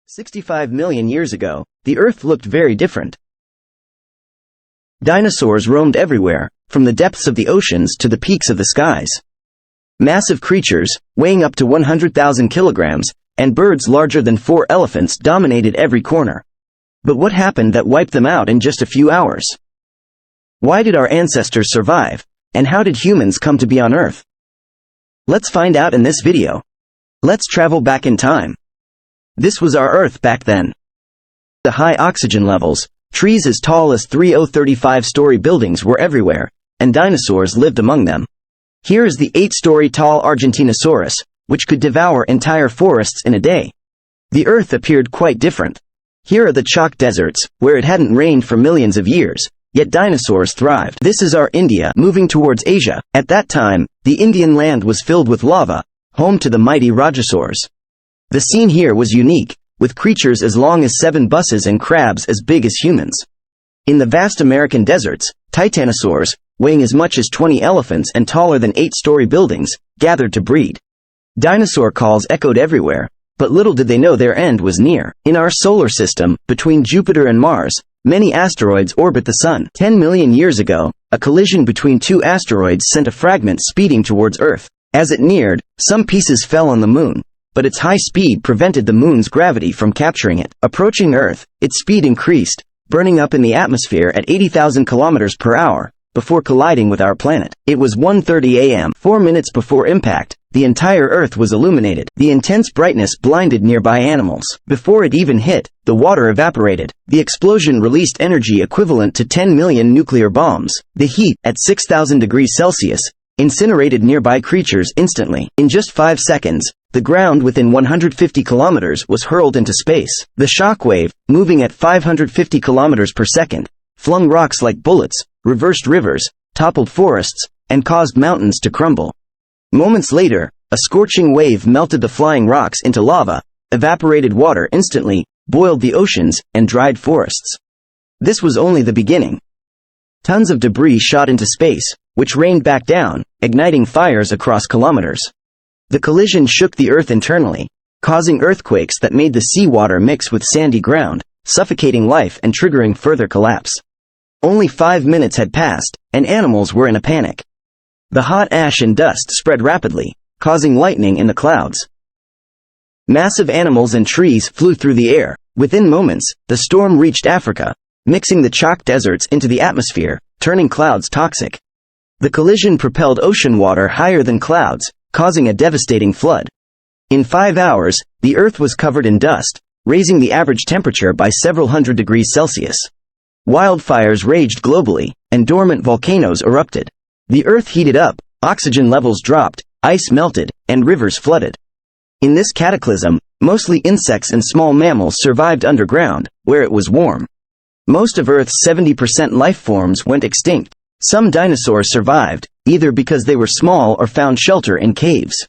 65 million years ago, the Earth looked very different. Dinosaurs roamed everywhere, from the depths of the oceans to the peaks of the skies. Massive creatures, weighing up to 100,000 kilograms, and birds larger than 4 elephants dominated every corner. But what happened that wiped them out in just a few hours? Why did our ancestors survive, and how did humans come to be on Earth? Let's find out in this video. Let's travel back in time. This was our Earth back then. The high oxygen levels, trees as tall as 35-story buildings were everywhere, and dinosaurs lived among them. Here is the 8-story tall Argentinosaurus, which could devour entire forests in a day. The Earth appeared quite different. Here are the chalk deserts, where it hadn't rained for millions of years, yet dinosaurs thrived. This is our India moving towards Asia. At that time, the Indian land was filled with lava, home to the mighty Rajasaurs. The scene here was unique, with creatures as long as 7 buses and crabs as big as humans. In the vast American deserts, titanosaurs, weighing as much as 20 elephants and taller than 8-story buildings, gathered to breed. Dinosaur calls echoed everywhere, but little did they know their end was near. In our solar system, between Jupiter and Mars, many asteroids orbit the Sun. 10 million years ago, a collision between 2 asteroids sent a fragment speeding towards Earth. As it neared, some pieces fell on the Moon, but its high speed prevented the Moon's gravity from capturing it. Approaching Earth, its speed increased, burning up in the atmosphere at 80,000 kilometers per hour, before colliding with our planet. It was 1:30 a.m. 4 minutes before impact, the entire Earth was illuminated. The intense brightness blinded nearby animals. Before it even hit, the water evaporated. The explosion released energy equivalent to 10 million nuclear bombs. The heat, at 6,000 degrees Celsius, incinerated nearby creatures instantly. In just 5 seconds, the ground within 150 kilometers was hurled into space. The shockwave, moving at 550 kilometers per second, flung rocks like bullets, reversed rivers, toppled forests, and caused mountains to crumble. Moments later, a scorching wave melted the flying rocks into lava, evaporated water instantly, boiled the oceans, and dried forests. This was only the beginning. Tons of debris shot into space, which rained back down, igniting fires across kilometers. The collision shook the Earth internally, causing earthquakes that made the seawater mix with sandy ground, suffocating life and triggering further collapse. Only 5 minutes had passed, and animals were in a panic. The hot ash and dust spread rapidly, causing lightning in the clouds. Massive animals and trees flew through the air. Within moments, the storm reached Africa, mixing the chalk deserts into the atmosphere, turning clouds toxic. The collision propelled ocean water higher than clouds, causing a devastating flood. In 5 hours, the Earth was covered in dust, raising the average temperature by several hundred degrees Celsius. Wildfires raged globally, and dormant volcanoes erupted. The Earth heated up, oxygen levels dropped, ice melted, and rivers flooded. In this cataclysm, mostly insects and small mammals survived underground, where it was warm. Most of Earth's 70% life forms went extinct. Some dinosaurs survived, either because they were small or found shelter in caves.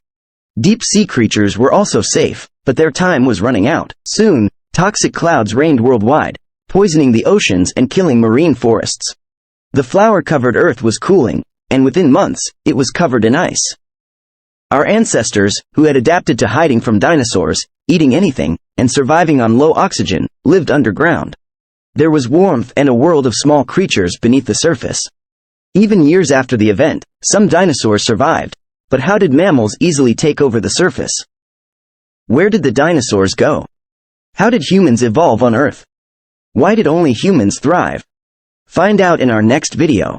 Deep-sea creatures were also safe, but their time was running out. Soon, toxic clouds reigned worldwide, poisoning the oceans and killing marine forests. The flower-covered Earth was cooling, and within months, it was covered in ice. Our ancestors, who had adapted to hiding from dinosaurs, eating anything, and surviving on low oxygen, lived underground. There was warmth and a world of small creatures beneath the surface. Even years after the event, some dinosaurs survived, but how did mammals easily take over the surface? Where did the dinosaurs go? How did humans evolve on Earth? Why did only humans thrive? Find out in our next video.